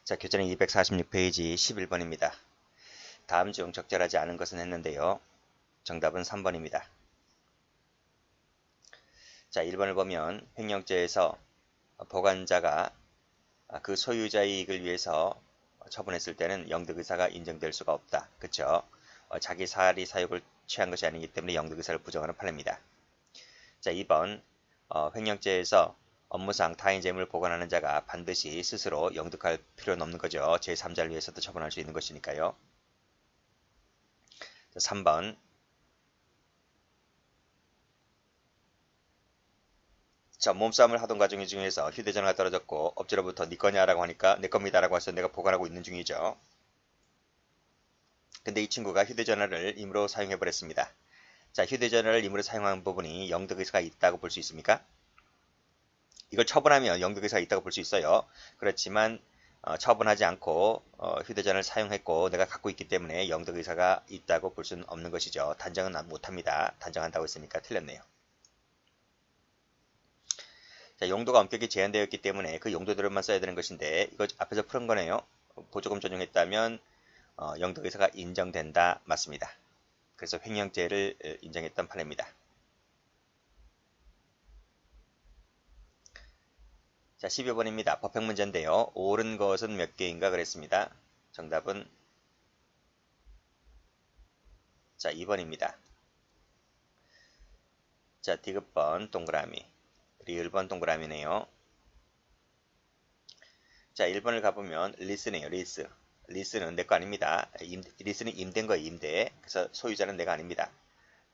자, 교재는 246페이지 11번입니다. 다음 중 적절하지 않은 것은 했는데요. 정답은 3번입니다. 자, 1번을 보면 횡령죄에서 보관자가 그 소유자의 이익을 위해서 처분했을 때는 영득의사가 인정될 수가 없다. 그쵸? 자기 사리 사욕을 취한 것이 아니기 때문에 영득의사를 부정하는 판례입니다. 자, 2번 횡령죄에서 업무상 타인 재물을 보관하는 자가 반드시 스스로 영득할 필요는 없는 거죠. 제3자를 위해서도 처분할 수 있는 것이니까요. 자, 3번 자, 몸싸움을 하던 과정 중에서 휴대전화가 떨어졌고 업체로부터 네 거냐라고 하니까 내 겁니다라고 해서 내가 보관하고 있는 중이죠. 근데 이 친구가 휴대전화를 임으로 사용해버렸습니다. 자, 휴대전화를 임으로 사용한 부분이 영득의사가 있다고 볼 수 있습니까? 이걸 처분하면 영득의사가 있다고 볼 수 있어요. 그렇지만 처분하지 않고 휴대전화를 사용했고 내가 갖고 있기 때문에 영득의사가 있다고 볼 수는 없는 것이죠. 단정은 못합니다. 단정한다고 했으니까 틀렸네요. 자, 용도가 엄격히 제한되어 있기 때문에 그 용도대로만 써야 되는 것인데 이거 앞에서 푸는 거네요. 보조금 전용했다면 영득의사가 인정된다. 맞습니다. 그래서 횡령죄를 인정했던 판례입니다. 자, 12번입니다. 법형 문제인데요. 옳은 것은 몇 개인가 그랬습니다. 정답은 자, 2번입니다. 자, 디귿번 동그라미, 리을번 동그라미네요. 자, 1번을 가보면 리스네요. 리스. 리스는 내 거 아닙니다. 리스는 임대인 거예요. 임대. 그래서 소유자는 내가 아닙니다.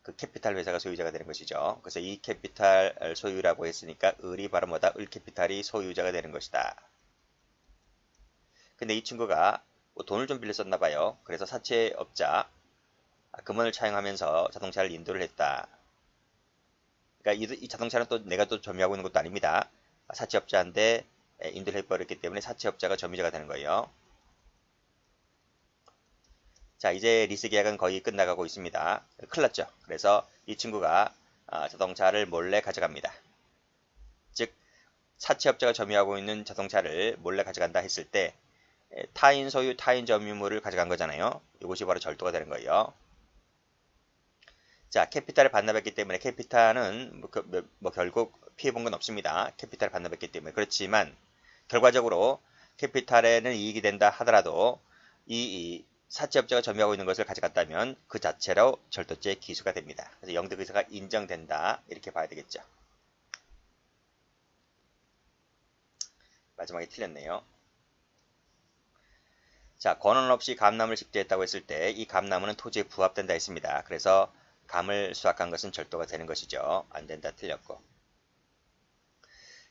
그 캐피탈 회사가 소유자가 되는 것이죠. 그래서 이 캐피탈 소유라고 했으니까 을이 바로 뭐다? 을 캐피탈이 소유자가 되는 것이다. 근데 이 친구가 뭐 돈을 좀 빌렸었나 봐요. 그래서 사채업자 금원을 차용하면서 자동차를 인도를 했다. 그러니까 이 자동차는 또 내가 또 점유하고 있는 것도 아닙니다. 사채업자인데 인도를 해버렸기 때문에 사채업자가 점유자가 되는 거예요. 자, 이제 리스 계약은 거의 끝나가고 있습니다. 큰일 났죠. 그래서 이 친구가 자동차를 몰래 가져갑니다. 즉 사채업자가 점유하고 있는 자동차를 몰래 가져간다 했을 때 타인 소유, 타인 점유물을 가져간 거잖아요. 이것이 바로 절도가 되는 거예요. 자, 캐피탈을 반납했기 때문에 캐피탈은 뭐 결국 피해본 건 없습니다. 캐피탈을 반납했기 때문에. 그렇지만 결과적으로 캐피탈에는 이익이 된다 하더라도 이 사채업자가 점유하고 있는 것을 가져갔다면 그 자체로 절도죄 기수가 됩니다. 그래서 영득의사가 인정된다 이렇게 봐야 되겠죠. 마지막에 틀렸네요. 자, 권한 없이 감나무를 식재했다고 했을 때 이 감나무는 토지에 부합된다 했습니다. 그래서 감을 수확한 것은 절도가 되는 것이죠. 안 된다 틀렸고.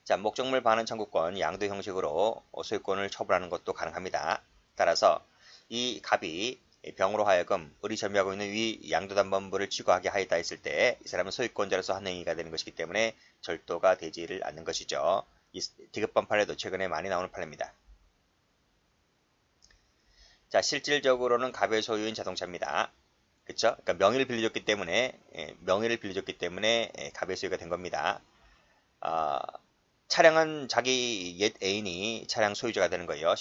자, 목적물 반환 청구권 양도 형식으로 소유권을 처분하는 것도 가능합니다. 따라서 이 갑이 병으로 하여금 을이 점유하고 있는 위 양도담보물을 취고하게 하였다 했을 때 이 사람은 소유권자로서 한 행위가 되는 것이기 때문에 절도가 되지를 않는 것이죠. 이 디귿번 판례도 최근에 많이 나오는 판례입니다. 자, 실질적으로는 갑의 소유인 자동차입니다. 그쵸? 그러니까 명의를 빌려줬기 때문에 갑의 소유가 된 겁니다. 차량은 자기 옛 애인이 차량 소유자가 되는 거예요.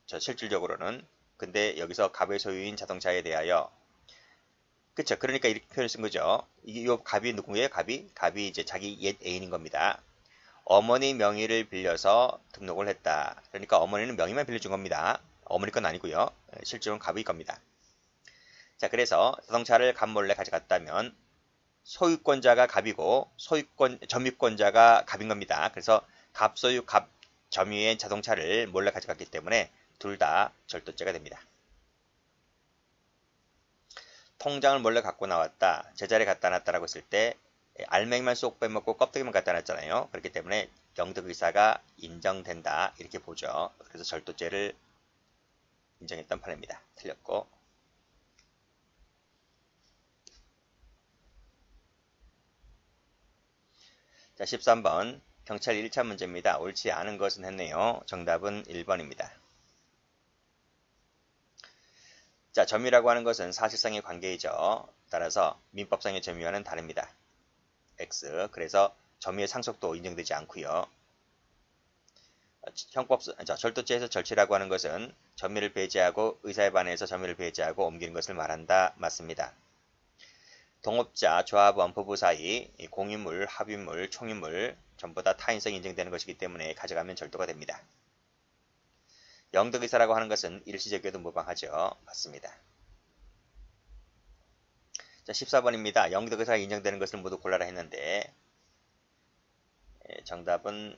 실질적으로는. 근데 여기서 갑의 소유인 자동차에 대하여 그쵸? 그러니까 이렇게 표현을 쓴 거죠. 요 갑이 누구예요? 갑이 이제 자기 옛 애인인 겁니다. 어머니 명의를 빌려서 등록을 했다. 그러니까 어머니는 명의만 빌려준 겁니다. 어머니 건 아니고요. 실제로는 갑의 겁니다. 자, 그래서 자동차를 갑 몰래 가져갔다면 소유권자가 갑이고 점유권자가 갑인 겁니다. 그래서 갑 소유, 갑 점유의 자동차를 몰래 가져갔기 때문에 둘 다 절도죄가 됩니다. 통장을 몰래 갖고 나왔다. 제자리에 갖다 놨다라고 했을 때 알맹이만 쏙 빼먹고 껍데기만 갖다 놨잖아요. 그렇기 때문에 영득의사가 인정된다. 이렇게 보죠. 그래서 절도죄를 인정했던 판례입니다. 틀렸고. 자, 13번 경찰 1차 문제입니다. 옳지 않은 것은 했네요. 정답은 1번입니다. 자, 점유라고 하는 것은 사실상의 관계이죠. 따라서 민법상의 점유와는 다릅니다. X. 그래서 점유의 상속도 인정되지 않고요. 절도죄에서 절취라고 하는 것은 점유를 배제하고 의사에 반해서 점유를 배제하고 옮기는 것을 말한다. 맞습니다. 동업자, 조합, 원부부 사이 공유물, 합유물, 총유물 전부 다 타인성이 인정되는 것이기 때문에 가져가면 절도가 됩니다. 영득의사라고 하는 것은 일시적이어도 무방하죠. 맞습니다. 자, 14번입니다. 영득의사가 인정되는 것을 모두 골라라 했는데 정답은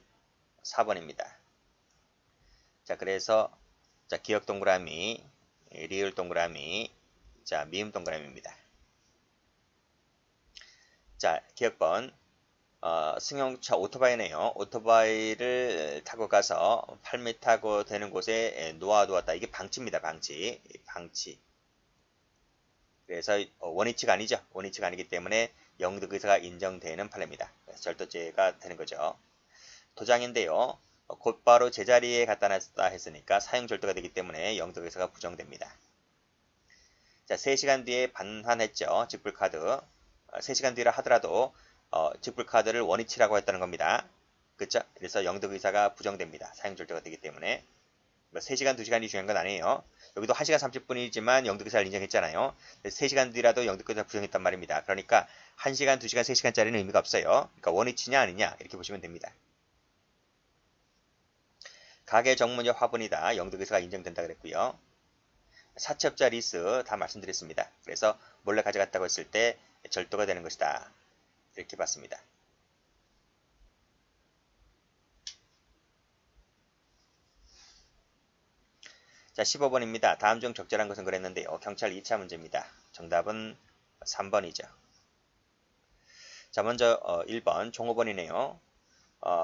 4번입니다. 자, 그래서 자, 기억 동그라미, 리을 동그라미, 자, 미음 동그라미입니다. 자, 기억번 승용차 오토바이네요. 오토바이를 타고 가서 8m 타고 되는 곳에 놓아두었다. 이게 방치입니다. 방치. 그래서 원위치가 아니죠. 원위치가 아니기 때문에 영득의사가 인정되는 판례입니다. 그래서 절도죄가 되는 거죠. 도장인데요. 곧바로 제자리에 갖다 놨다 했으니까 사용절도가 되기 때문에 영득의사가 부정됩니다. 자, 3시간 뒤에 반환했죠. 직불카드. 3시간 뒤라 하더라도 직불카드를 원위치라고 했다는 겁니다. 그쵸? 그래서 영득의사가 부정됩니다. 사용절도가 되기 때문에. 3시간, 2시간이 중요한 건 아니에요. 여기도 1시간 30분이지만 영득의사를 인정했잖아요. 3시간 뒤라도 영득의사가 부정했단 말입니다. 그러니까 1시간, 2시간, 3시간짜리는 의미가 없어요. 그러니까 원위치냐 아니냐 이렇게 보시면 됩니다. 가계 정문역 화분이다. 영득의사가 인정된다 그랬고요. 사채업자 리스 다 말씀드렸습니다. 그래서 몰래 가져갔다고 했을 때 절도가 되는 것이다. 이렇게 봤습니다. 자, 15번입니다. 다음 중 적절한 것은 그랬는데요. 경찰 2차 문제입니다. 정답은 3번이죠. 자, 먼저 1번 종업원이네요.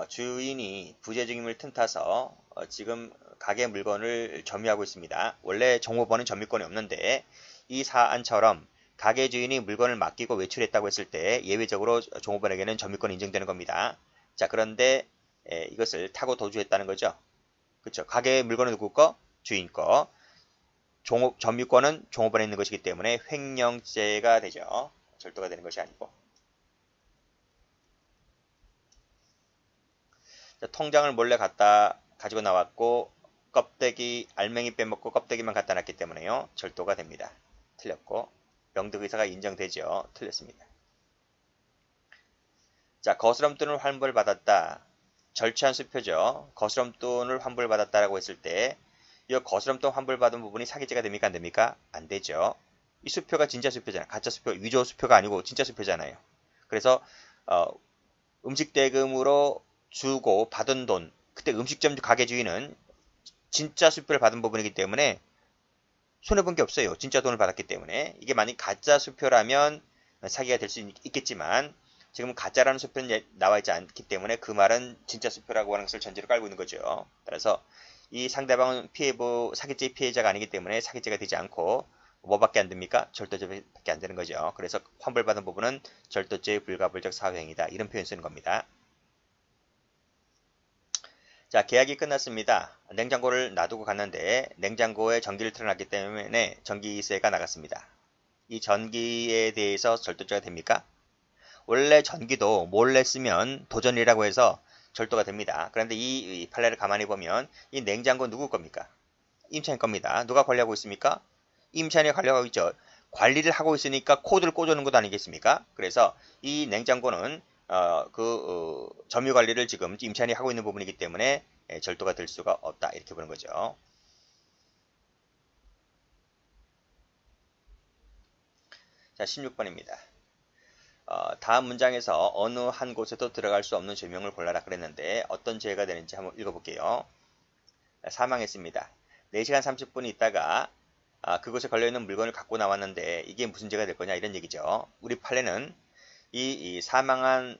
주인이 부재중임을 틈타서 지금 가게 물건을 점유하고 있습니다. 원래 종업원은 점유권이 없는데 이 사안처럼 가게 주인이 물건을 맡기고 외출했다고 했을 때 예외적으로 종업원에게는 점유권이 인정되는 겁니다. 자, 그런데 이것을 타고 도주했다는 거죠. 그렇죠. 가게 물건은 누구 거? 주인 거. 점유권은 종업원에 있는 것이기 때문에 횡령죄가 되죠. 절도가 되는 것이 아니고. 자, 통장을 몰래 가지고 나왔고 껍데기, 알맹이 빼먹고 껍데기만 갖다 놨기 때문에요. 절도가 됩니다. 틀렸고 영득의사가 인정되죠. 틀렸습니다. 자, 거스름돈을 환불받았다. 절취한 수표죠. 거스름돈을 환불받았다라고 했을 때 이 거스름돈 환불받은 부분이 사기죄가 됩니까? 안 됩니까? 안 되죠. 이 수표가 진짜 수표잖아요. 가짜 수표, 위조 수표가 아니고 진짜 수표잖아요. 그래서 음식 대금으로 주고 받은 돈, 그때 음식점 가게 주인은 진짜 수표를 받은 부분이기 때문에 손해본 게 없어요. 진짜 돈을 받았기 때문에. 이게 만약 가짜 수표라면 사기가 될 수 있겠지만 지금 가짜라는 수표는 나와 있지 않기 때문에 그 말은 진짜 수표라고 하는 것을 전제로 깔고 있는 거죠. 따라서 이 상대방은 사기죄 피해자가 아니기 때문에 사기죄가 되지 않고 뭐밖에 안 됩니까? 절도죄밖에 안 되는 거죠. 그래서 환불받은 부분은 절도죄의 불가불적 사후행위다. 이런 표현 쓰는 겁니다. 자, 계약이 끝났습니다. 냉장고를 놔두고 갔는데 냉장고에 전기를 틀어놨기 때문에 전기세가 나갔습니다. 이 전기에 대해서 절도죄가 됩니까? 원래 전기도 몰래 쓰면 도전이라고 해서 절도가 됩니다. 그런데 이 판례를 가만히 보면 이 냉장고 누구 겁니까? 임차인 겁니다. 누가 관리하고 있습니까? 임차인이 관리하고 있죠. 관리를 하고 있으니까 코드를 꽂아놓은 것 아니겠습니까? 그래서 이 냉장고는 점유 관리를 지금 임차인이 하고 있는 부분이기 때문에 절도가 될 수가 없다. 이렇게 보는 거죠. 자, 16번입니다. 다음 문장에서 어느 한 곳에도 들어갈 수 없는 죄명을 골라라 그랬는데 어떤 죄가 되는지 한번 읽어볼게요. 사망했습니다. 4시간 30분 있다가 그곳에 걸려있는 물건을 갖고 나왔는데 이게 무슨 죄가 될 거냐 이런 얘기죠. 우리 판례는 이 사망한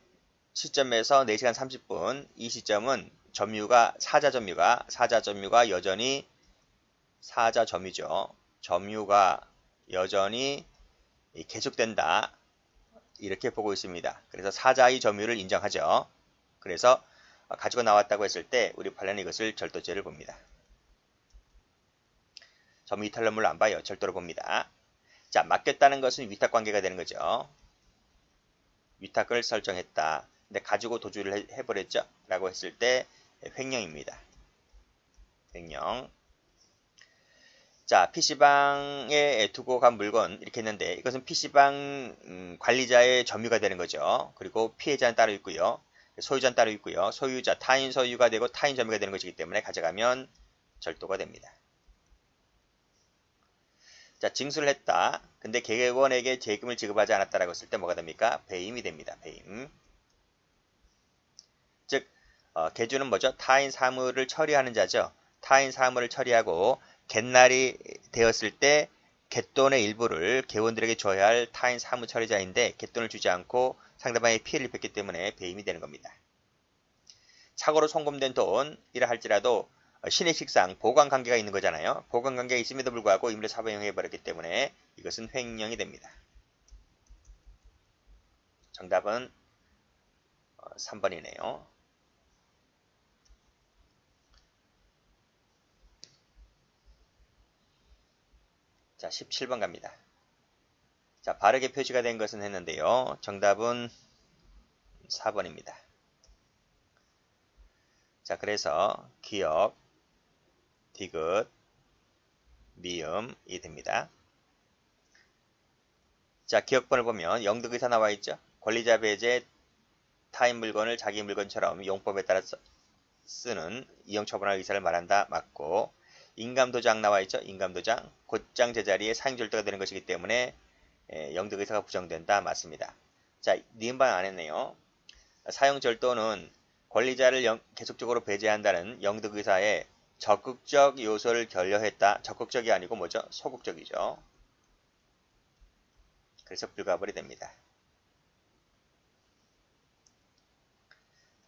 시점에서 4시간 30분 이 시점은 사자 점유가 여전히 사자 점유죠. 점유가 여전히 계속된다. 이렇게 보고 있습니다. 그래서 사자의 점유를 인정하죠. 그래서 가지고 나왔다고 했을 때 우리 판례는 이것을 절도죄를 봅니다. 점유 이탈 논문을 안 봐요. 절도로 봅니다. 자, 맡겼다는 것은 위탁관계가 되는 거죠. 위탁을 설정했다. 근데 가지고 도주를 해버렸죠. 라고 했을 때 횡령입니다. 횡령. 자, PC방에 두고 간 물건 이렇게 했는데 이것은 PC방 관리자의 점유가 되는 거죠. 그리고 피해자는 따로 있고요. 소유자는 따로 있고요. 소유자, 타인 소유가 되고 타인 점유가 되는 것이기 때문에 가져가면 절도가 됩니다. 자, 징수를 했다. 근데 객원에게 세금을 지급하지 않았다라고 했을 때 뭐가 됩니까? 배임이 됩니다. 배임. 즉, 개주는 뭐죠? 타인 사물을 처리하는 자죠. 타인 사물을 처리하고 갯날이 되었을 때 갯돈의 일부를 개원들에게 줘야 할 타인 사무 처리자인데 갯돈을 주지 않고 상대방의 피해를 입혔기 때문에 배임이 되는 겁니다. 착오로 송금된 돈이라 할지라도 신의식상 보관관계가 있는 거잖아요. 보관관계가 있음에도 불구하고 임의로 사법행위해버렸기 때문에 이것은 횡령이 됩니다. 정답은 3번이네요. 자, 17번 갑니다. 자, 바르게 표시가 된 것은 했는데요. 정답은 4번입니다. 자, 그래서 기역, 디귿, 미음이 됩니다. 자, 기역번을 보면 영득의사 나와 있죠. 권리자 배제 타인 물건을 자기 물건처럼 용법에 따라 쓰는 이용처분할 의사를 말한다. 맞고, 인감도장 나와 있죠. 인감도장 곧장 제자리에 사용절도가 되는 것이기 때문에 영득의사가 부정된다. 맞습니다. 자, 니은반 안 했네요. 사용절도는 권리자를 계속적으로 배제한다는 영득의사의 적극적 요소를 결여했다. 적극적이 아니고 뭐죠? 소극적이죠. 그래서 불가벌이 됩니다.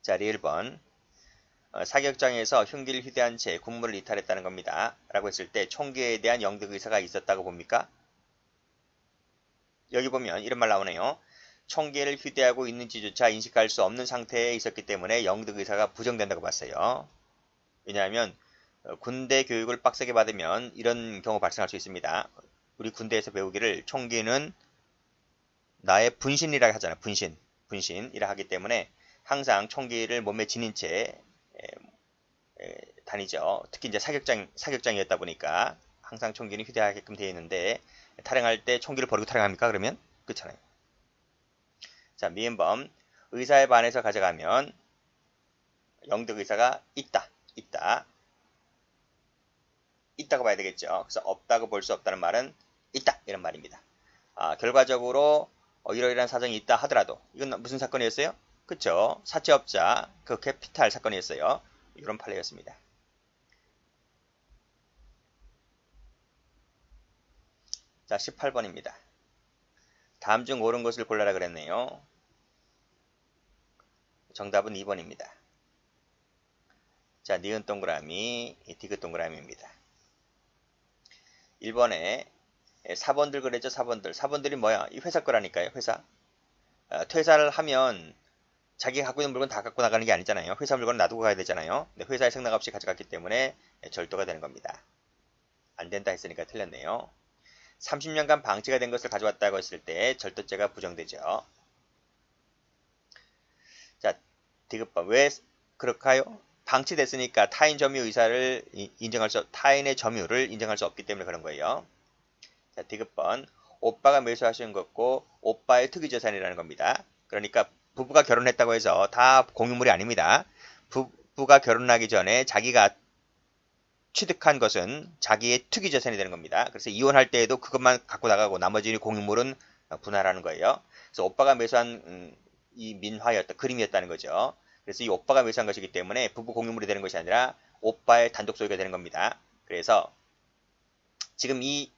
자, 1번. 사격장에서 흉기를 휴대한 채 군무를 이탈했다는 겁니다. 라고 했을 때 총기에 대한 영득의사가 있었다고 봅니까? 여기 보면 이런 말 나오네요. 총기를 휴대하고 있는지조차 인식할 수 없는 상태에 있었기 때문에 영득의사가 부정된다고 봤어요. 왜냐하면 군대 교육을 빡세게 받으면 이런 경우 발생할 수 있습니다. 우리 군대에서 배우기를 총기는 나의 분신이라 하잖아요. 분신이라 하기 때문에 항상 총기를 몸에 지닌 채 다니죠. 특히 이제 사격장이었다 보니까 항상 총기는 휴대하게끔 되어 있는데 탈행할 때 총기를 버리고 탈행합니까? 그러면 그렇잖아요. 자, 미음범 의사에 반해서 가져가면 영득의사가 있다고 봐야 되겠죠. 그래서 없다고 볼 수 없다는 말은 있다 이런 말입니다. 결과적으로 이러이러한 사정이 있다 하더라도 이건 무슨 사건이었어요? 그쵸? 사채업자 그 캐피탈 사건이었어요. 이런 판례였습니다. 자, 18번입니다. 다음 중 옳은 것을 골라라 그랬네요. 정답은 2번입니다. 자, 니은 동그라미, 디귿 동그라미입니다. 1번에 4번들 그랬죠. 4번들이 뭐야? 이 회사 거라니까요. 회사. 퇴사를 하면 자기가 갖고 있는 물건 다 갖고 나가는 게 아니잖아요. 회사 물건은 놔두고 가야 되잖아요. 근데 회사에 생각 없이 가져갔기 때문에 절도가 되는 겁니다. 안 된다 했으니까 틀렸네요. 30년간 방치가 된 것을 가져왔다고 했을 때 절도죄가 부정되죠. 자, 디귿번. 왜 그럴까요? 방치됐으니까 타인의 점유를 인정할 수 없기 때문에 그런 거예요. 자, 디귿번. 오빠가 매수하시는 것고 오빠의 특이재산이라는 겁니다. 그러니까 부부가 결혼했다고 해서 다 공유물이 아닙니다. 부부가 결혼하기 전에 자기가 취득한 것은 자기의 특이재산이 되는 겁니다. 그래서 이혼할 때에도 그것만 갖고 나가고 나머지 공유물은 분할하는 거예요. 그래서 오빠가 매수한 이 그림이었다는 거죠. 그래서 이 오빠가 매수한 것이기 때문에 부부 공유물이 되는 것이 아니라 오빠의 단독 소유가 되는 겁니다. 그래서 지금 이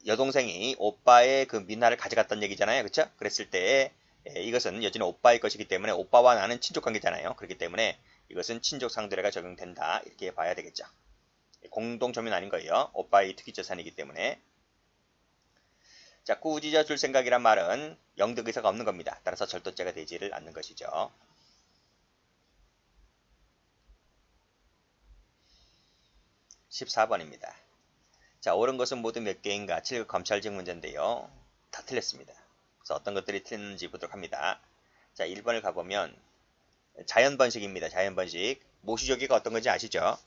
여동생이 오빠의 그 민화를 가져갔다는 얘기잖아요. 그렇죠? 그랬을 때 이것은 여전히 오빠의 것이기 때문에 오빠와 나는 친족 관계잖아요. 그렇기 때문에 이것은 친족 상대례가 적용된다. 이렇게 봐야 되겠죠. 공동 점유는 아닌 거예요. 오빠의 특이재산이기 때문에. 자, 꾸짖어 줄 생각이란 말은 영득의사가 없는 겁니다. 따라서 절도죄가 되지를 않는 것이죠. 14번입니다. 자, 옳은 것은 모두 몇 개인가? 7급 검찰직 문제인데요. 다 틀렸습니다. 그래서 어떤 것들이 틀렸는지 보도록 합니다. 자, 1번을 가보면 자연번식입니다. 자연번식. 모시조개가 어떤 건지 아시죠?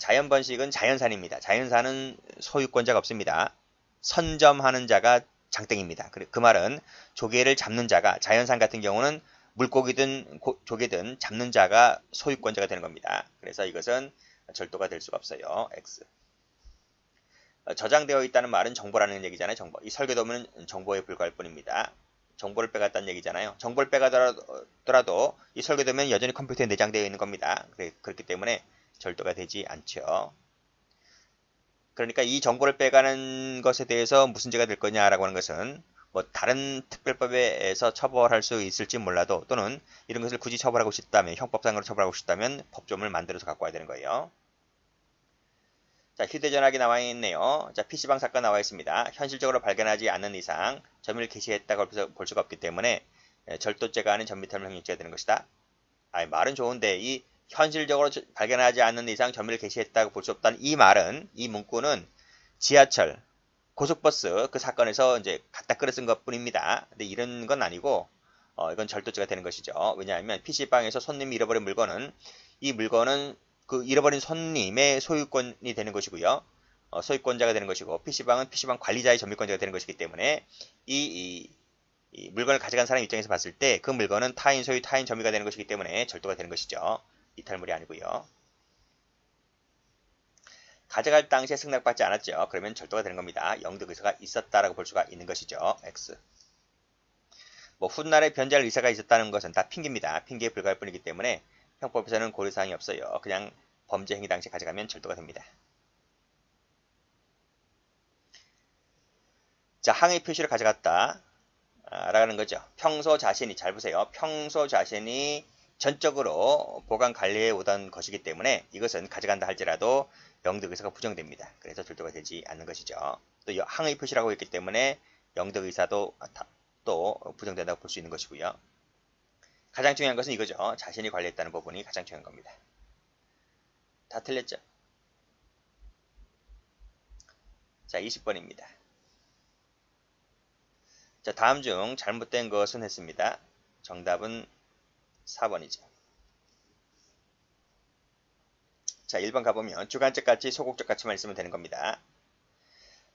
자연 번식은 자연산입니다. 자연산은 소유권자가 없습니다. 선점하는 자가 장땡입니다. 그 말은 조개를 잡는 자가, 자연산 같은 경우는 물고기든 조개든 잡는 자가 소유권자가 되는 겁니다. 그래서 이것은 절도가 될 수가 없어요. X. 저장되어 있다는 말은 정보라는 얘기잖아요. 정보. 이 설계도면 정보에 불과할 뿐입니다. 정보를 빼갔다는 얘기잖아요. 정보를 빼가더라도 이 설계도면 여전히 컴퓨터에 내장되어 있는 겁니다. 그렇기 때문에 절도가 되지 않죠. 그러니까 이 정보를 빼가는 것에 대해서 무슨 죄가 될 거냐라고 하는 것은 뭐 다른 특별법에서 처벌할 수 있을지 몰라도 또는 이런 것을 굳이 처벌하고 싶다면 형법상으로 처벌하고 싶다면 법조문을 만들어서 갖고 와야 되는 거예요. 자, 휴대전화기 나와 있네요. 자, PC방 사건 나와 있습니다. 현실적으로 발견하지 않는 이상 점유를 개시했다고 볼 수가 없기 때문에 절도죄가 아닌 전미탈물 횡령죄가 되는 것이다. 말은 좋은데 이 현실적으로 발견하지 않는 이상 점유를 개시했다고 볼 수 없다는 이 말은, 이 문구는 지하철, 고속버스 그 사건에서 이제 갖다 끌어 쓴 것 뿐입니다. 근데 이런 건 아니고 이건 절도죄가 되는 것이죠. 왜냐하면 PC방에서 손님이 잃어버린 물건은 이 물건은 그 잃어버린 손님의 소유권이 되는 것이고요. 소유권자가 되는 것이고 PC방은 PC방 관리자의 점유권자가 되는 것이기 때문에 이 물건을 가져간 사람 입장에서 봤을 때 그 물건은 타인 소유, 타인 점유가 되는 것이기 때문에 절도가 되는 것이죠. 이탈물이 아니고요. 가져갈 당시에 승낙받지 않았죠. 그러면 절도가 되는 겁니다. 영득 의사가 있었다라고 볼 수가 있는 것이죠. X. 뭐 훗날에 변제할 의사가 있었다는 것은 다 핑계입니다. 핑계에 불과할 뿐이기 때문에 형법에서는 고려사항이 없어요. 그냥 범죄 행위 당시에 가져가면 절도가 됩니다. 자, 항의 표시를 가져갔다 라는 거죠. 평소 자신이, 잘 보세요. 평소 자신이 전적으로 보관 관리해 오던 것이기 때문에 이것은 가져간다 할지라도 영득 의사가 부정됩니다. 그래서 절도가 되지 않는 것이죠. 또 항의 표시라고 했기 때문에 영득 의사도 또 부정된다고 볼 수 있는 것이고요. 가장 중요한 것은 이거죠. 자신이 관리했다는 부분이 가장 중요한 겁니다. 다 틀렸죠? 자, 20번입니다. 자, 다음 중 잘못된 것은 했습니다. 정답은 4번이죠. 자, 1번 가보면 주관적같이 소극적같이만 있으면 되는 겁니다.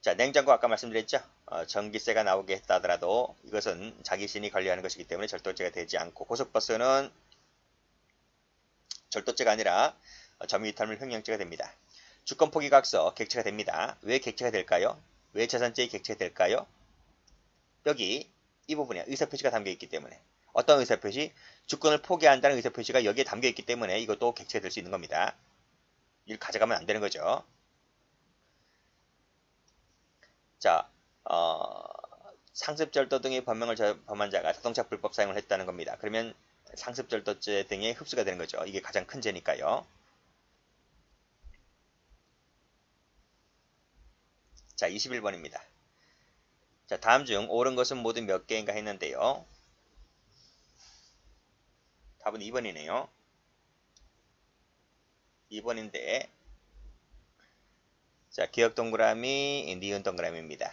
자, 냉장고 아까 말씀드렸죠. 전기세가 나오게 했다 하더라도 이것은 자기 신이 관리하는 것이기 때문에 절도죄가 되지 않고, 고속버스는 절도죄가 아니라 점유이탈물 횡령죄가 됩니다. 주권 포기각서 객체가 됩니다. 왜 객체가 될까요? 왜 재산죄의 객체가 될까요? 여기 이 부분에 의사표시가 담겨있기 때문에. 어떤 의사표시? 주권을 포기한다는 의사표시가 여기에 담겨있기 때문에 이것도 객체가 될 수 있는 겁니다. 이걸 가져가면 안 되는 거죠. 자, 상습절도 등의 범행을 범한 자가 자동차 불법 사용을 했다는 겁니다. 그러면 상습절도죄 등의 흡수가 되는 거죠. 이게 가장 큰 죄니까요. 자, 21번입니다. 자, 다음 중 옳은 것은 모두 몇 개인가 했는데요. 답은 2번이네요. 2번인데, 자, 기억 동그라미, 니은 동그라미입니다.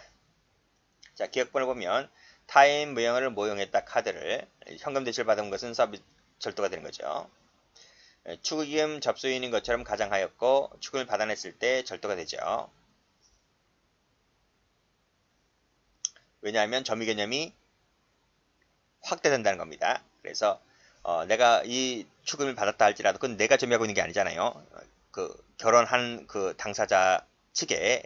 자, 기억번을 보면 타인 무형을 모용했다 카드를 현금 대출 받은 것은 서비스 절도가 되는 거죠. 축의금 접수인인 것처럼 가장하였고 축을 받아냈을 때 절도가 되죠. 왜냐하면 점유 개념이 확대된다는 겁니다. 그래서 내가 이 축의금을 받았다 할지라도 그건 내가 점유하고 있는 게 아니잖아요. 그 결혼한 그 당사자 측의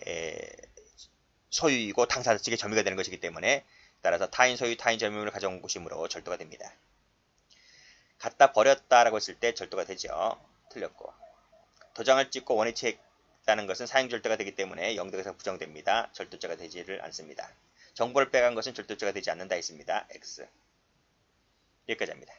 소유이고 당사자 측의 점유가 되는 것이기 때문에 따라서 타인 소유, 타인 점유를 가져온 것이므로 절도가 됩니다. 갖다 버렸다라고 했을 때 절도가 되죠. 틀렸고. 도장을 찍고 원위치했다는 것은 사용절도가 되기 때문에 영득에서 부정됩니다. 절도죄가 되지를 않습니다. 정보를 빼간 것은 절도죄가 되지 않는다 했습니다. X. 여기까지 합니다.